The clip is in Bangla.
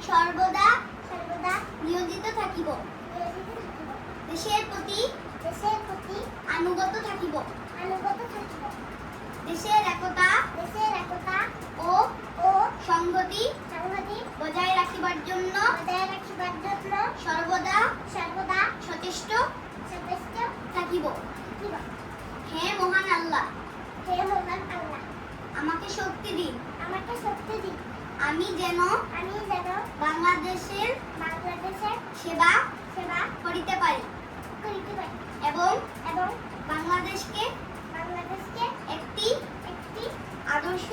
সর্বদা সর্বদা নিয়োজিত থাকিব। নিয়োজিত থাকিব। দেশের প্রতি আনুগত থাকিব। আনুগত থাকিব। দেশের একতা ও সংহতি সংহতি বজায় রাখিবার জন্য সর্বদা সচেষ্ট থাকিব। হে মহান আল্লাহ, আমাকে শক্তি দিন। আমি যেন বাংলাদেশের সেবা করিতে পারি এবং বাংলাদেশকে একটি আদর্শ